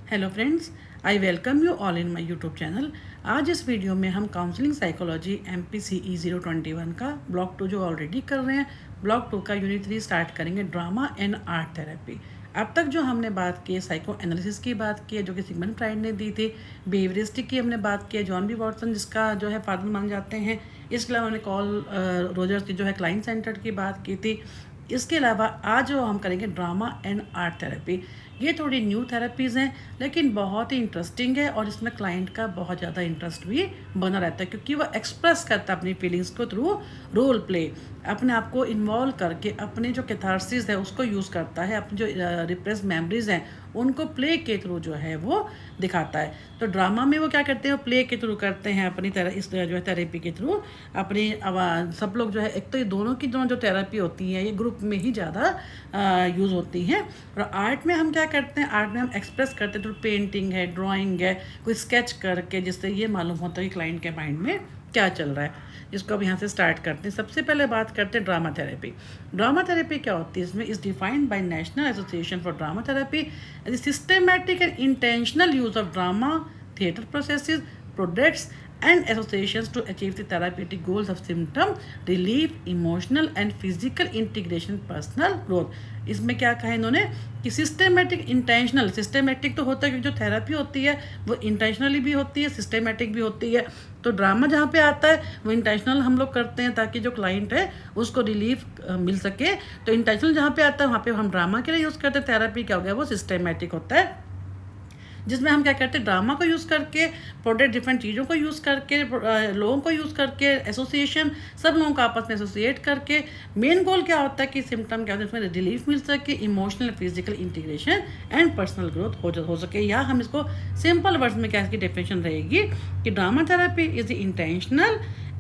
Hello friends, I welcome you all in my YouTube channel. आज इस video में हम काउंसलिंग साइकोलॉजी MPCE 021 का ब्लॉक 2 जो ऑलरेडी कर रहे हैं, ब्लॉक 2 का यूनिट 3 स्टार्ट करेंगे, ड्रामा एंड आर्ट थेरेपी। अब तक जो हमने बात की साइको एनालिसिस की बात की है, जो कि सिगमंड फ्राइड ने दी थी। बिहेवियरिस्टिक की हमने बात की है, जॉन बी वॉटसन जिसका जो है फादर माने जाते हैं। इसके अलावा हमने कॉल रोजर्स की जो है क्लाइंट सेंटर्ड की बात की थी। इसके अलावा आज जो हम करेंगे ड्रामा एंड आर्ट थेरेपी। ये थोड़ी न्यू थेरेपीज़ हैं लेकिन बहुत ही इंटरेस्टिंग है, और इसमें क्लाइंट का बहुत ज़्यादा इंटरेस्ट भी बना रहता है क्योंकि वो एक्सप्रेस करता है अपनी फीलिंग्स को थ्रू रोल प्ले। अपने आप को इन्वॉल्व करके अपने जो कैथारसिस है उसको यूज़ करता है, अपनी जो रिप्रेस मेमोरीज हैं उनको प्ले के थ्रू जो है वो दिखाता है। तो ड्रामा में वो क्या करते हैं, वो प्ले के थ्रू करते हैं अपनी इस जो है थेरेपी के थ्रू अपनी सब लोग जो है। एक तो ये दोनों की जो थेरेपी होती है ये ग्रुप में ही ज़्यादा यूज़ होती हैं। और आर्ट में हम क्या करते हैं, आर्ट में हम एक्सप्रेस करते हैं थ्रू पेंटिंग है, ड्राइंग है, कोई स्केच करके, जिससे ये मालूम होता है कि क्लाइंट के माइंड में क्या चल रहा है। इसको अब यहाँ से स्टार्ट करते हैं। सबसे पहले बात करते हैं ड्रामा थेरेपी। ड्रामा थेरेपी क्या होती है, इसमें is defined by national association for drama therapy as systematic and intentional use of drama theatre processes, products and associations to achieve the therapeutic goals of symptom relief, emotional and physical integration, personal growth। इसमें क्या कहा इन्होंने कि systematic intentional, systematic तो होता है क्योंकि जो थेरेपी होती है वो इंटेंशनली भी होती है, सिस्टमेटिक भी होती है। तो ड्रामा जहाँ पे आता है वो इंटेंशनल हम लोग करते हैं ताकि जो क्लाइंट है उसको रिलीफ मिल सके। तो इंटेंशनल जहाँ पे आता है वहाँ पे हम ड्रामा के लिए यूज़ करते हैं। थेरेपी क्या हो गया, वो सिस्टमेटिक होता है जिसमें हम क्या करते हैं, ड्रामा को यूज़ करके, प्रोडक्ट डिफरेंट चीज़ों को यूज़ करके, लोगों को यूज़ करके, एसोसिएशन सब लोगों को आपस में एसोसिएट करके। मेन गोल क्या होता है कि सिम्टम क्या होता है, उसमें रिलीफ मिल सके, emotional physical integration and personal growth हो सके। या हम इसको सिंपल वर्ड्स में क्या इसकी डेफिनेशन रहेगी कि drama therapy is the intentional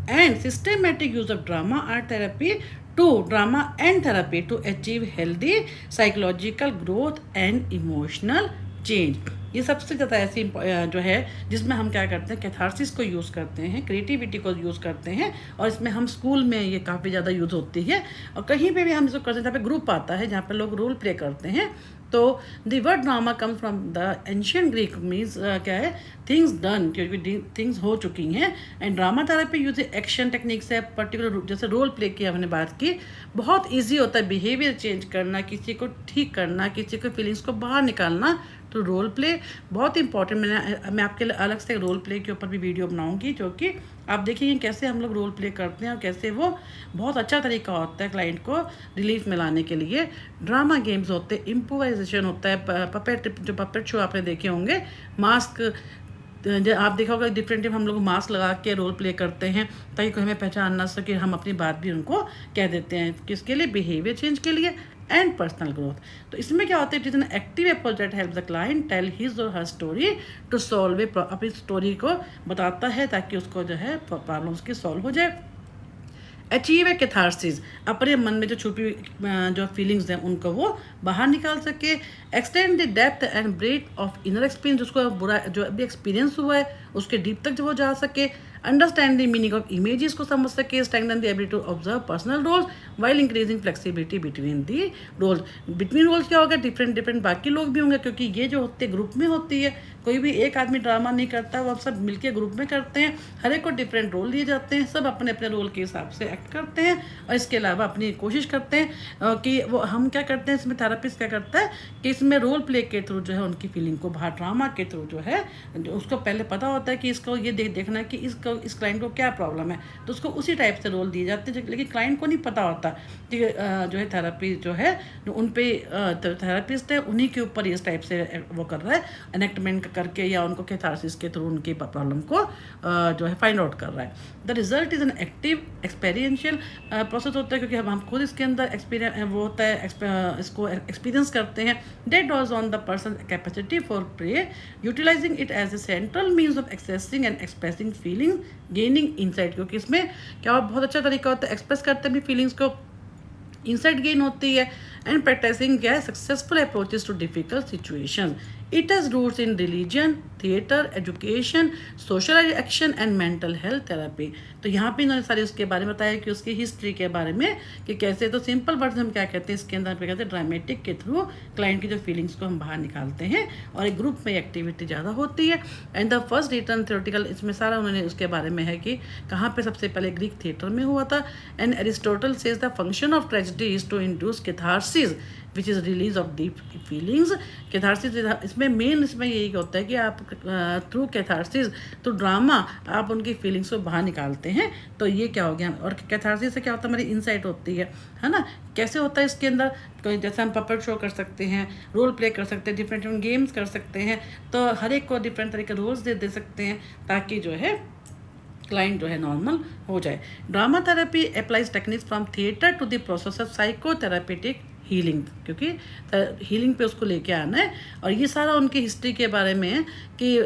and systematic use of drama art therapy to drama and therapy to achieve healthy psychological growth and emotional change. ये सबसे ज़्यादा ऐसी जो है जिसमें हम क्या करते हैं, कैथारसिस को यूज़ करते हैं, क्रिएटिविटी को यूज़ करते हैं। और इसमें हम स्कूल में ये काफ़ी ज़्यादा यूज़ होती है, और कहीं पे भी हम इसको करते हैं जहाँ पे ग्रुप आता है, जहाँ पे लोग रोल प्ले करते हैं। तो the word drama comes from the ancient Greek, means क्या है, थिंग्स डन, क्योंकि थिंग्स हो चुकी हैं। And drama therapy use action techniques है, पर्टिकुलर जैसे रोल प्ले की हमने बात की। बहुत ईजी होता है बिहेवियर चेंज करना, किसी को ठीक करना, किसी को फीलिंग्स को बाहर निकालना। तो रोल प्ले बहुत इंपॉर्टेंट। मैं आपके लिए अलग से रोल प्ले के ऊपर भी वीडियो बनाऊंगी, जो कि आप देखेंगे कैसे हम लोग रोल प्ले करते हैं और कैसे वो बहुत अच्छा तरीका होता है क्लाइंट को रिलीफ में लाने के लिए। ड्रामा गेम्स होते हैं, इम्प्रोवाइजेशन होता है, पपेट जो पपेट शो आपने देखे होंगे, मास्क आप देखा होगा डिफरेंट हम लोग मास्क लगा के रोल प्ले करते हैं ताकि कोई हमें पहचान ना सके, हम अपनी बात भी उनको कह देते हैं। किसके लिए, बिहेवियर चेंज के लिए एंड पर्सनल ग्रोथ। तो इसमें क्या होता है, it is an active approach that help the client tell his or her story to solve a, अपनी स्टोरी को बताता है ताकि उसको जो है प्रॉब्लम्स की सॉल्व हो जाए। अचीव ए कैथारसिस, अपने मन में जो छुपी जो फीलिंग्स हैं उनको वो बाहर निकाल सके। Extend the depth and breath of inner experience, उसको बुरा जो अभी एक्सपीरियंस हुआ है उसके डीप तक जो वो जा सके। Understand the meaning of images को समझ सके। Strengthen the ability to observe personal roles while increasing flexibility between the roles. Between roles क्या होगा, डिफरेंट बाकी लोग भी होंगे, क्योंकि ये जो होते ग्रुप में होती है, कोई भी एक आदमी ड्रामा नहीं करता, वो सब मिलके ग्रुप में करते हैं। हर एक को डिफरेंट रोल दिए जाते हैं, सब अपने अपने रोल के हिसाब से एक्ट करते हैं। और इसके अलावा अपनी कोशिश करते हैं कि वो हम क्या करते हैं, इसमें थेरेपिस्ट क्या करता है कि इसमें रोल प्ले के थ्रू जो है उनकी फीलिंग को बाहर, ड्रामा के थ्रू जो है उसको पहले पता होता है कि इसको ये देखना है कि इस क्लाइंट को क्या प्रॉब्लम है, तो उसको उसी टाइप से रोल दिए जाते हैं। लेकिन क्लाइंट को नहीं पता होता कि जो है थेरेपी जो है उन पे थेरेपिस्ट है उन्हीं के ऊपर इस टाइप से वो कर रहा है, एनेक्टमेंट करके या उनको कैथारसिस के थ्रू उनकी प्रॉब्लम को जो है फाइंड आउट कर रहा है। The result is an active experiential process होता है, क्योंकि हम खुद इसके अंदर एक्सपीरियंस वो होता है, इसको एक्सपीरियंस करते हैं। That draws on the person capacity for play, utilising it as a central means of accessing and expressing feeling, gaining insight. क्योंकि इसमें क्या बहुत अच्छा तरीका होता है, एक्सप्रेस करते हैं अपनी फीलिंग्स को, इंसाइट गेन होती है। and practicing successful approaches to difficult situations. It has roots in religion, theatre, education, social action and mental health therapy. तो यहाँ पे इन्होंने सारे उसके बारे में बताया कि उसकी हिस्ट्री के बारे में कि कैसे, तो सिंपल वर्ड हम क्या कहते हैं इसके अंदर पे कहते हैं ड्रामेटिक के थ्रू क्लाइंट की जो फीलिंग्स को हम बाहर निकालते हैं और एक ग्रुप में एक्टिविटी ज़्यादा होती है। And the first return theoretical, इसमें सारा उन्होंने उसके बारे में है कि कहाँ पे सबसे पहले ग्रीक थिएटर में हुआ था। And Aristotle says the function of tragedy is to induce catharsis which is release of deep feelings. Catharsis इसमें मेन इसमें यही होता है कि आप थ्रू कैथारसिस, थ्रू ड्रामा आप उनकी फीलिंग्स को बाहर निकालते हैं। तो ये क्या हो गया, और कैथारसिस से क्या होता है, हमारी इंसाइट होती है ना। कैसे होता है इसके अंदर, कोई जैसे हम पपेट शो कर सकते हैं, रोल प्ले कर सकते हैं, डिफरेंट डिफरेंट गेम्स कर सकते हैं, तो हर एक को डिफरेंट तरह के रोल्स दे सकते हैं ताकि जो है क्लाइंट जो है नॉर्मल हो जाए। Drama therapy applies techniques from theatre to the process of psychotherapeutic healing, क्योंकि हीलिंग पे उसको लेके आना है। और ये सारा उनकी हिस्ट्री के बारे में है कि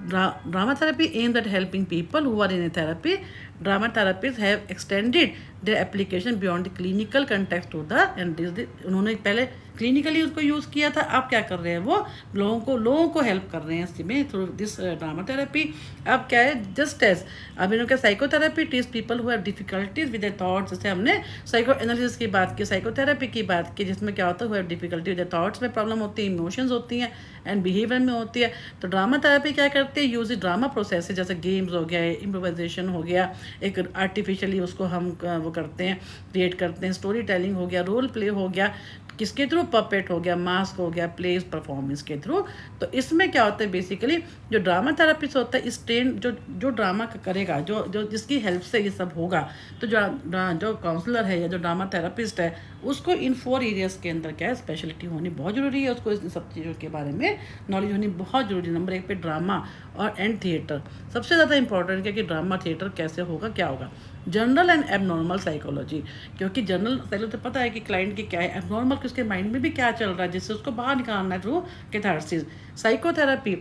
drama therapy aims at helping people who are in a therapy. Drama therapies have extended their application beyond the clinical context to the and उन्होंने पहले क्लिनिकली उसको यूज़ किया था, अब क्या कर रहे हैं वो लोगों को हेल्प कर रहे हैं इसमें थ्रू दिस ड्रामा थेरेपी। अब क्या है, जस्ट एज अब इन्होंने psychotherapy teach people who have difficulties with their thoughts. जैसे हमने साइको एनालिसिस की बात की, साइकोथेरेपी की बात की, जिसमें क्या होता है, who have difficulty with their thoughts में प्रॉब्लम होती है, इमोशंस होती हैं एंड बिहेवियर में होती है। तो ड्रामा थेरेपी क्या करती है, यूज ड्रामा प्रोसेस, जैसे गेम्स हो गया, इम्प्रोवाइजेशन हो गया, एक आर्टिफिशियली उसको हम वो करते हैं, क्रिएट करते हैं, स्टोरी टेलिंग हो गया, रोल प्ले हो गया, किसके थ्रू, पपेट हो गया, मास्क हो गया, प्लेस परफॉर्मेंस के थ्रू। तो इसमें क्या होता है, बेसिकली जो ड्रामा थेरेपिस्ट होता है, इस ट्रेन जो ड्रामा करेगा, जो जिसकी हेल्प से ये सब होगा, तो जो काउंसलर है या जो ड्रामा थेरेपिस्ट है, उसको इन 4 एरियाज़ के अंदर क्या है, स्पेशलिटी होनी बहुत ज़रूरी है। उसको इन सब चीज़ों के बारे में नॉलेज होनी बहुत ज़रूरी है। नंबर 1 पे ड्रामा और एंड थिएटर सबसे ज़्यादा इंपॉर्टेंट है कि ड्रामा थिएटर कैसे होगा, क्या होगा। जनरल एंड एबनॉर्मल साइकोलॉजी, क्योंकि जनरल साइकोलॉजी पता है कि क्लाइंट की क्या है, एबनॉर्मल कि उसके माइंड में भी क्या चल रहा है, जिससे उसको बाहर निकालना है थ्रू कैथारसिस। साइकोथेरेपी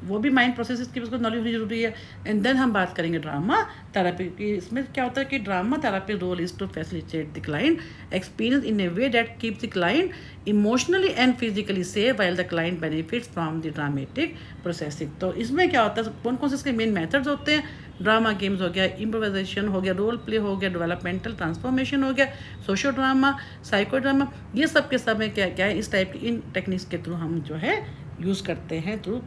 वो भी माइंड प्रोसेस की उसको नॉलेज होनी जरूरी है। एंड देन हम बात करेंगे ड्रामा थेरेपी की। इसमें क्या होता है कि drama therapy role is to facilitate the client experience in a way that keep the client emotionally and physically safe while the client benefits from the dramatic processing. तो इसमें क्या होता है, कौन कौन से इसके मेन मेथड्स होते हैं, ड्रामा गेम्स हो गया, इम्प्रोवाइजेशन हो गया, रोल प्ले हो गया, डेवलपमेंटल ट्रांसफॉर्मेशन हो गया, सोशल ड्रामा, साइको ड्रामा, ये सब के सब में क्या क्या है, इस टाइप की इन टेक्निक्स के थ्रू हम जो है यूज़ करते हैं थ्रू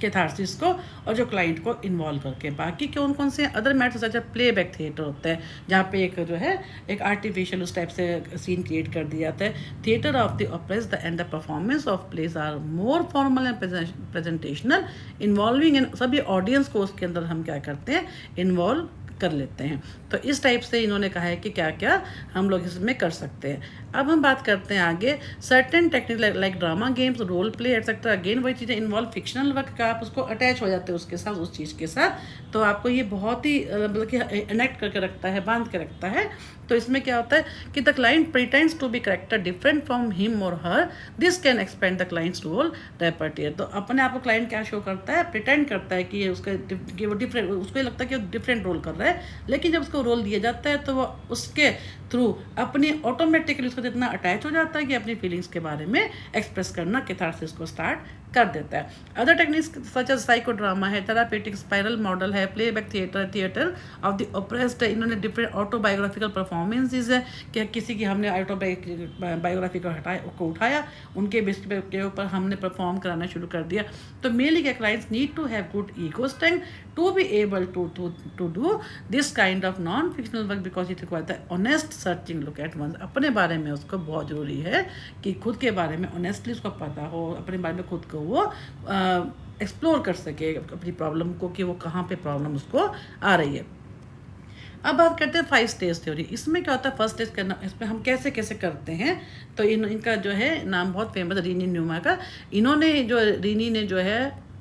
कैथारसिस को और जो क्लाइंट को इन्वॉल्व करके। बाकी कौन कौन से अदर मेथड्स, अच्छा प्लेबैक थिएटर होता है, जहाँ पे एक जो है एक आर्टिफिशियल उस टाइप से सीन क्रिएट कर दिया जाता है। Theatre of the oppressed and the performance of plays are more formal and presentational involving इन सभी ऑडियंस को उसके अंदर हम क्या करते हैं, इन्वॉल्व कर लेते हैं। तो इस टाइप से इन्होंने कहा है कि क्या क्या हम लोग इसमें कर सकते हैं। अब हम बात करते हैं आगे certain technique like drama games, role play etcetera. Again वही चीज़ें इन्वॉल्व फिक्शनल वर्क का, आप उसको अटैच हो जाते हैं उसके साथ, उस चीज़ के साथ, तो आपको ये बहुत ही मतलब कि कनेक्ट करके रखता है, बांध के रखता है। तो इसमें क्या होता है कि the client pretends to be character different from him और her, this can expand the client's role repertoire. तो अपने आप को क्लाइंट क्या शो करता है, प्रिटेंड करता है कि ये उसका कि वो डिफरेंट, उसको ये लगता है कि वो डिफरेंट रोल कर रहा है, लेकिन जब उसको रोल दिया जाता है तो वो उसके थ्रू अपनी ऑटोमेटिकली उसको इतना अटैच हो जाता है कि अपनी फीलिंग्स के बारे में एक्सप्रेस करना कैथारसिस को स्टार्ट कर देता है। Other techniques such as psychodrama है, थेरापेटिक स्पाइरल मॉडल है, playback theatre of the oppressed. इन्होंने डिफरेंट ऑटोबायोग्राफिकल परफॉर्मेंसेज है कि किसी की हमने ऑटोबायोग्राफी को उठाया, उनके बेस के ऊपर हमने परफॉर्म कराना शुरू कर दिया। तो मेनली क्या, clients need to have good ego strength to be able to do this kind of non fictional work because it require the honest searching look at once. अपने बारे में उसको बहुत ज़रूरी है कि खुद के बारे में ऑनेस्टली उसको पता हो, अपने बारे में खुद को वो एक्सप्लोर कर सके अपनी प्रॉब्लम को, कि वो कहाँ पे प्रॉब्लम उसको आ रही है। अब बात करते हैं 5 स्टेज थ्योरी। इसमें क्या होता है, फर्स्ट स्टेज करना, इसमें हम कैसे कैसे करते हैं। तो इनका जो है नाम बहुत फेमस है, रीनी न्यूमा का। रीनी ने जो है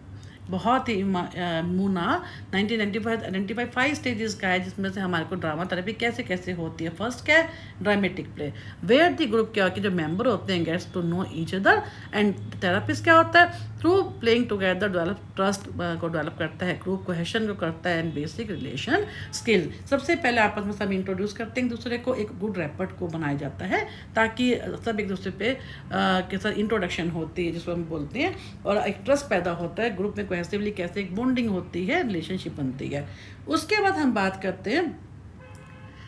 बहुत ही मूना 1995 आइडेंटिफाई 5 स्टेजेस का है, जिसमें से हमारे को ड्रामा थेरेपी कैसे कैसे होती है। फर्स्ट क्या है, dramatic play, where the group क्या कि जो मेंबर होते हैं gets to know each other. And therapist क्या होता है, through playing together develop trust को डेवलप करता है, ग्रुप कोहेशन को करता है, एंड बेसिक रिलेशन स्किल। सबसे पहले आपस में सब इंट्रोड्यूस करते हैं एक दूसरे को, एक गुड रैपर्ट को बनाया जाता है ताकि सब एक दूसरे पे के साथ इंट्रोडक्शन होती है जिसको हम बोलते हैं, और एक ट्रस्ट पैदा होता है, ग्रुप में कोहेसिवली कैसे एक बॉन्डिंग होती है, रिलेशनशिप बनती है। उसके बाद हम बात करते हैं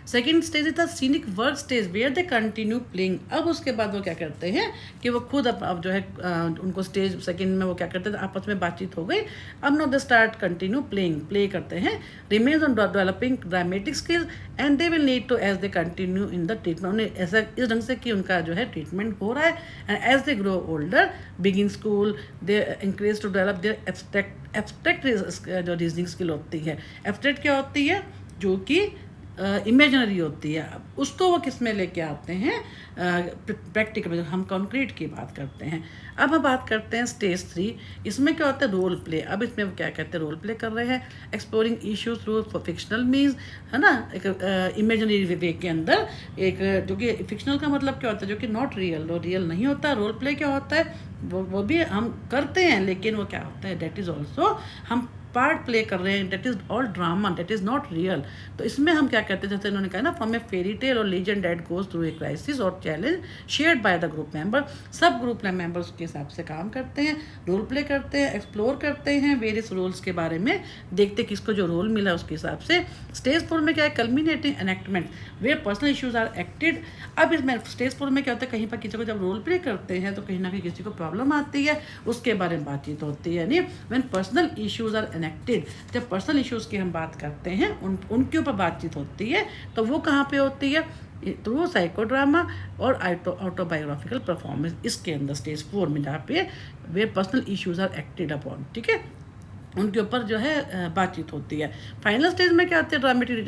second stage is the scenic work stage where they continue playing. अब उसके बाद वो क्या करते हैं कि वो खुद अब जो है उनको स्टेज सेकेंड में वो क्या करते हैं, आपस में बातचीत हो गई, अब now they start continue playing, play करते हैं, remains on developing dramatic skills and they will need to as they continue in the treatment. उन्हें ऐसा इस ढंग से कि उनका जो है ट्रीटमेंट हो रहा है, and as they grow older begin school they increase to develop their abstract जो रीजनिंग स्किल होती है। एब्स्ट्रैक्ट क्या होती है, जो कि इमेजनरी होती है, उसको वो किस में लेके आते हैं, प्रैक्टिकल में। हम कॉन्क्रीट की बात करते हैं। अब हम बात करते हैं स्टेज 3। इसमें क्या होता है, रोल प्ले। अब इसमें वो क्या कहते हैं, रोल प्ले कर रहे हैं, exploring issues through fictional means, है ना, एक इमेजनरी वे के अंदर, एक जो कि फिक्शनल का मतलब क्या होता है, जो कि नॉट रियल, वो रियल नहीं होता। रोल प्ले क्या होता है, वो भी हम करते हैं, लेकिन वो क्या होता है, डेट इज़ ऑल्सो हम पार्ट प्ले कर रहे हैं, that is all drama, that is not real. तो इसमें हम क्या कहते हैं, जैसे इन्होंने कहा ना, फ्रॉम ए फेरी टेल और legend that goes through a crisis और challenge shared by the group member. सब ग्रुप मेंबर्स के हिसाब से काम करते हैं, रोल प्ले करते हैं, एक्सप्लोर करते हैं वेरियस रोल्स के बारे में, देखते हैं किसको जो रोल मिला उसके हिसाब से। स्टेज 4 में क्या है, culminating enactment where personal issues are acted. अब इसमें स्टेज 4 में क्या होता है, कहीं पर किसी को जब रोल प्ले करते हैं तो कहीं ना कहीं किसी को प्रॉब्लम आती है, उसके बारे में बातचीत होती है, यानी when personal issues are enacted, जब पर्सनल इश्यूज की हम बात करते हैं, उनके ऊपर बातचीत होती है, तो वो कहाँ पे होती है, थ्रू साइकोड्रामा और ऑटोबायोग्राफिकल परफॉर्मेंस, इसके अंदर स्टेज 4 में, जहाँ पे वे personal issues are acted upon, ठीक है, उनके ऊपर जो है बातचीत होती है। फाइनल स्टेज में क्या होता है, ड्रामेटिक,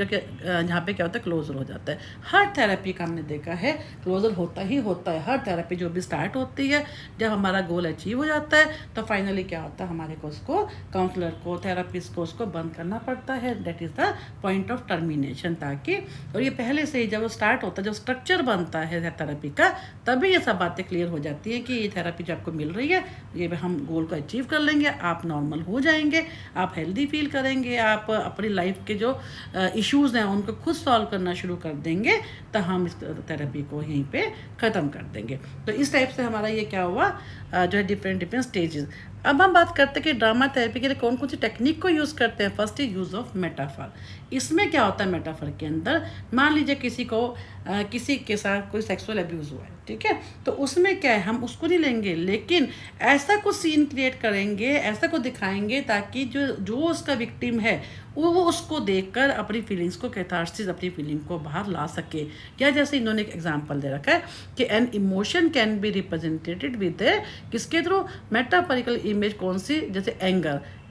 जहाँ पे क्या होता है, क्लोजर हो जाता है। हर थेरेपी का हमने देखा है क्लोजर होता ही होता है। हर थेरेपी जो भी स्टार्ट होती है, जब हमारा गोल अचीव हो जाता है, तो फाइनली क्या होता है, हमारे को उसको, काउंसलर को, थेरेपिस्ट को उसको बंद करना पड़ता है। That is the point of termination. ताकि, और ये पहले से ही जब वो स्टार्ट होता है, जब स्ट्रक्चर बनता है थेरेपी का, तभी ये सब बातें क्लियर हो जाती है कि ये थेरेपी जो आपको मिल रही है, ये हम गोल को अचीव कर लेंगे, आप नॉर्मल हो जाएंगे, आप हेल्दी फील करेंगे, आप अपनी लाइफ के जो इश्यूज़ हैं उनको खुद सॉल्व करना शुरू कर देंगे, तो हम इस थेरेपी को यहीं पे ख़त्म कर देंगे। तो इस टाइप से हमारा ये क्या हुआ, जो है डिफरेंट स्टेजेस। अब हम बात करते हैं कि ड्रामा थेरेपी के लिए कौन कौन सी टेक्निक को यूज़ करते हैं। First is use of metaphor. इसमें क्या होता है, मेटाफर के अंदर मान लीजिए किसी के साथ कोई सेक्सुअल अब्यूज़ हुआ है, ठीक है, तो उसमें क्या है, हम उसको नहीं लेंगे, लेकिन ऐसा कुछ सीन क्रिएट करेंगे, ऐसा कुछ दिखाएंगे, ताकि जो उसका विक्टिम है वो उसको देखकर अपनी फीलिंग्स को, कैथार्सिस, अपनी फीलिंग को बाहर ला सके। या जैसे इन्होंने एक एग्जांपल दे रखा है कि an emotion can be represented with किसके थ्रू, मेटाफोरिकल इमेज। कौन सी, जैसे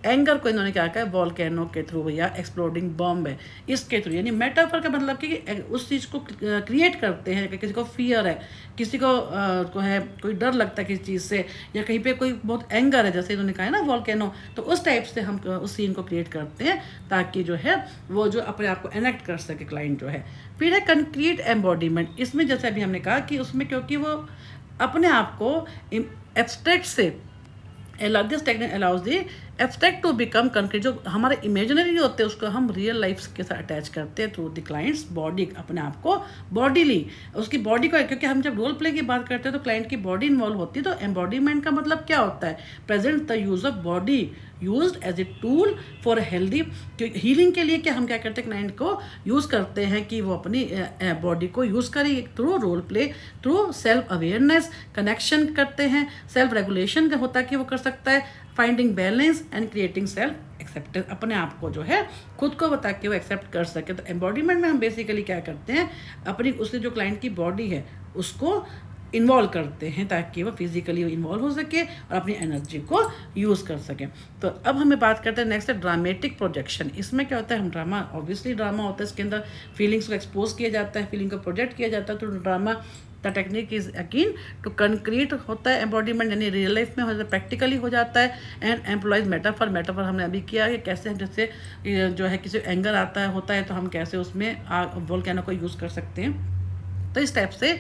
एंगर को इन्होंने क्या कहा है, वॉल्केनो के थ्रू या एक्सप्लोडिंग बॉम्ब है, इसके थ्रू। यानी मेटाफर का मतलब कि उस चीज़ को क्रिएट करते हैं कि किसी को फियर है, किसी को है कोई डर लगता है किसी चीज़ से, या कहीं पे कोई बहुत एंगर है, जैसे इन्होंने कहा है ना वॉल्केनो, तो उस टाइप से हम उस सीन को क्रिएट करते हैं ताकि जो है वो जो अपने आप को एनेक्ट कर सके क्लाइंट जो है। फिर है कंक्रीट एम्बॉडीमेंट। इसमें जैसे अभी हमने कहा कि उसमें क्योंकि वो अपने आप को एब्स्ट्रैक्ट से, this technique allows the abstract to become concrete. जो हमारे इमेजिनरी होते हैं उसको हम रियल लाइफ के साथ अटैच करते हैं थ्रू द क्लाइंट्स बॉडी, अपने आप को बॉडीली, उसकी बॉडी को, क्योंकि हम जब रोल प्ले की बात करते हैं तो क्लाइंट की बॉडी इन्वॉल्व होती है। तो एम्बॉडीमेंट का मतलब क्या होता है, present the use of body used as a tool for healthy healing के लिए। क्या हम क्या करते हैं, क्लाइंट को यूज़ करते हैं कि वो अपनी बॉडी को यूज़ करे through role play, through self awareness, connection करते हैं, सेल्फ रेगुलेशन का होता है कि वो कर सकता है, finding balance and creating self acceptance, अपने आप को जो है खुद को बता के वो एक्सेप्ट कर सके। तो एम्बॉडीमेंट में हम बेसिकली क्या करते हैं, अपनी उससे जो क्लाइंट की बॉडी है उसको इन्वॉल्व करते हैं ताकि वो फिजिकली इन्वॉल्व हो सके और अपनी एनर्जी को यूज़ कर सकें। तो अब हमें बात करते हैं नेक्स्ट है ड्रामेटिक प्रोजेक्शन। इसमें क्या होता है, हम ड्रामा, ऑब्वियसली ड्रामा होता है, इसके अंदर फीलिंग्स को एक्सपोज किया जाता है, फीलिंग को प्रोजेक्ट किया जाता है। तो drama the technique is again to concrete होता है एम्बॉडीमेंट, यानी रियल लाइफ में हो जाता है, प्रैक्टिकली हो जाता है। एंड एम्प्लॉयज मेटाफर हमने अभी किया है, कैसे हम जैसे जो है किसी एंगर होता है तो हम कैसे उसमें वोल्केनो को यूज़ कर सकते हैं। तो इस टाइप से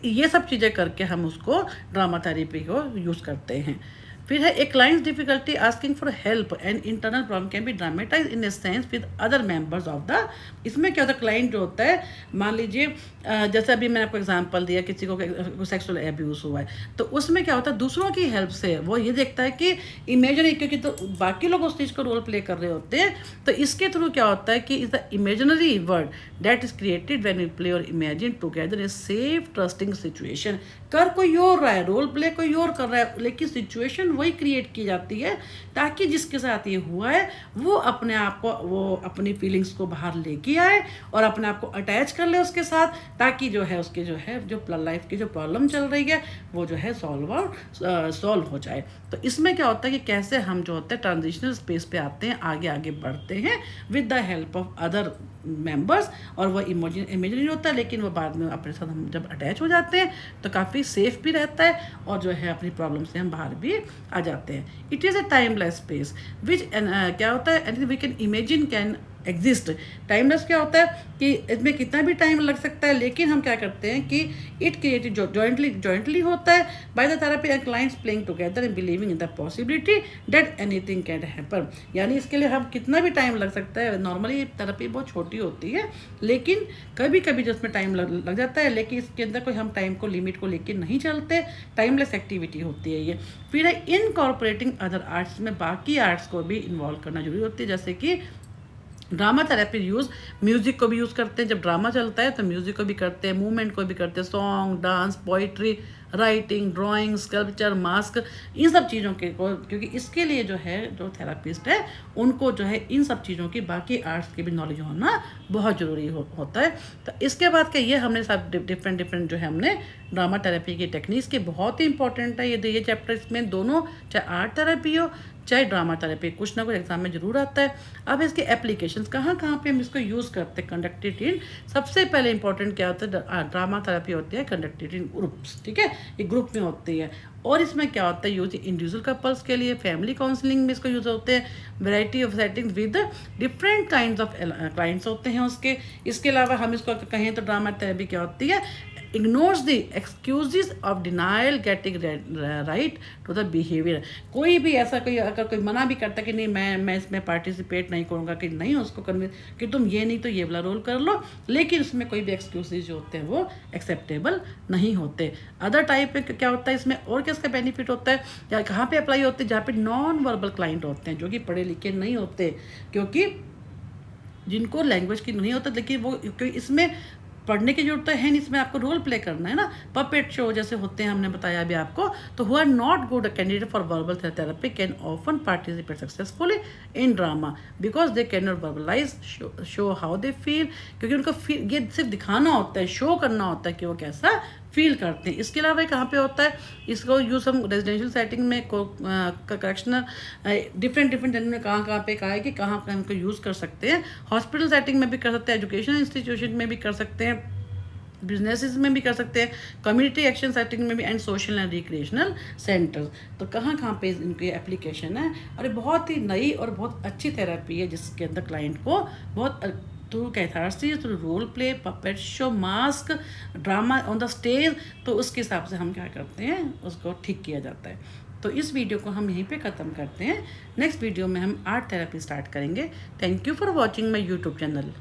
ये सब चीज़ें करके हम उसको ड्रामा थेरेपी को यूज़ करते हैं। फिर है a client's difficulty asking for help and internal problem can be dramatize in a sense with other members of the. इसमें क्या होता है, क्लाइंट जो होता है, मान लीजिए जैसे अभी मैंने आपको एग्जांपल दिया, किसी को सेक्सुअल एब्यूज हुआ है, तो उसमें क्या होता है, दूसरों की हेल्प से वो ये देखता है कि इमेजिनरी, क्योंकि तो बाकी लोग उस चीज़ को रोल प्ले कर रहे होते हैं, तो इसके थ्रू क्या होता है कि is the imaginary world that is created when you play और imagine together a safe trusting situation. कर कोई और रहा है, रोल प्ले कोई और कर रहा है, लेकिन सिचुएशन वही क्रिएट की जाती है ताकि जिसके साथ ये हुआ है वो अपने आप को, वो अपनी फीलिंग्स को बाहर लेके आए और अपने आप को अटैच कर ले उसके साथ, ताकि जो है उसके जो है जो लाइफ की जो प्रॉब्लम चल रही है वो जो है सॉल्व हो जाए। तो इसमें क्या होता है कि कैसे हम जो होते हैं ट्रांजिशनल स्पेस पे आते हैं, आगे आगे बढ़ते हैं with the help of other members, और वो इमेजिनरी होता है, लेकिन वो बाद में अपने साथ हम जब अटैच हो जाते हैं तो काफ़ी सेफ भी रहता है और जो है अपनी प्रॉब्लम से हम बाहर भी आ जाते हैं। It is a timeless space which क्या होता है, anything we can imagine can exist. Timeless क्या होता है कि इसमें कितना भी टाइम लग सकता है, लेकिन हम क्या करते हैं कि इट क्रिएटेड जॉइंटली होता है by the therapy and clients playing together and believing in the possibility that anything can happen. यानी इसके लिए हम कितना भी टाइम लग सकता है, नॉर्मली थेरेपी बहुत छोटी होती है, लेकिन कभी कभी जिसमें टाइम लग जाता है, लेकिन इसके अंदर कोई हम टाइम को लिमिट को लेकर नहीं चलते, टाइमलेस एक्टिविटी होती है ये। फिर है इनकॉर्पोरेटिंग अदर आर्ट्स, में बाकी आर्ट्स को भी इन्वॉल्व करना जरूरी होती है, जैसे कि ड्रामा थेरेपी यूज़ म्यूज़िक को भी यूज़ करते हैं, जब ड्रामा चलता है तो म्यूज़िक को भी करते हैं, मूवमेंट को भी करते हैं, song, dance, poetry, writing, drawing, sculpture, mask, इन सब चीज़ों के को, क्योंकि इसके लिए जो है जो थेरापिस्ट है उनको जो है इन सब चीज़ों की, बाकी आर्ट्स की भी नॉलेज होना बहुत ज़रूरी होता है। तो इसके बाद के ये हमने सब डिफरेंट जो है हमने ड्रामा थेरेपी की टेक्निक्स के, बहुत ही इंपॉर्टेंट है ये चैप्टर, इसमें दोनों, चाहे आर्ट थेरेपी हो चाहे ड्रामा थेरेपी, कुछ ना कुछ एग्जाम में जरूर आता है। अब इसके एप्लीकेशंस कहाँ पे हम इसको यूज़ करते हैं, कंडक्टेड इन, सबसे पहले इंपॉर्टेंट क्या होता है, ड्रामा थेरेपी होती है कंडक्टेड इन ग्रुप्स, ठीक है, ये ग्रुप में होती है। और इसमें क्या होता है, यूज इंडिविजुअल कपल्स के लिए, फैमिली काउंसलिंग में इसको यूज़ होते हैं, variety of settings with different kind of clients होते हैं उसके। इसके अलावा हम इसको कहें तो ड्रामा थेरेपी क्या होती है, ignores the excuses of denial getting right to the behaviour. कोई भी ऐसा अगर कोई मना भी करता है कि नहीं मैं इसमें पार्टिसिपेट नहीं करूँगा, कि नहीं उसको कन्विंस कि तुम ये नहीं तो ये वाला रोल कर लो, लेकिन उसमें कोई भी एक्सक्यूजेज जो होते हैं वो एक्सेप्टेबल नहीं होते। अदर टाइप में क्या होता है इसमें, और किसका बेनिफिट होता है या कहाँ पे अप्लाई होते हैं, जहाँ पे नॉन वर्बल क्लाइंट होते हैं, जो कि पढ़े लिखे नहीं होते, क्योंकि जिनको लैंग्वेज की नहीं होता, लेकिन वो क्योंकि इसमें पढ़ने की जरूरत है नहीं, इसमें आपको रोल प्ले करना है ना, पपेट शो जैसे होते हैं, हमने बताया अभी आपको। तो who are not good candidate for verbal therapy can often participate successfully in drama because they can not verbalise show how they feel, क्योंकि उनको फील ये सिर्फ दिखाना होता है, शो करना होता है कि वो कैसा फील करते हैं। इसके अलावा कहाँ पे होता है, इसको यूज़ हम रेजिडेंशियल सेटिंग में, करेक्शनल, डिफरेंट में कहाँ पे कहा है कि कहाँ पे हमको यूज़ कर सकते हैं, हॉस्पिटल सेटिंग में भी कर सकते हैं, एजुकेशन इंस्टीट्यूशन में भी कर सकते हैं, बिजनेसेस में भी कर सकते हैं, कम्युनिटी एक्शन सेटिंग में भी, and social and recreational centres. तो कहाँ पे इनकी एप्लीकेशन है, और ये बहुत ही नई और बहुत अच्छी थेरेपी है, जिसके अंदर क्लाइंट को बहुत through catharsis, through role play, puppet show, mask, drama on the stage, तो उसके हिसाब से हम क्या करते हैं, उसको ठीक किया जाता है। तो इस वीडियो को हम यहीं पे ख़त्म करते हैं। नेक्स्ट वीडियो में हम आर्ट थेरेपी स्टार्ट करेंगे। Thank you for watching my YouTube channel.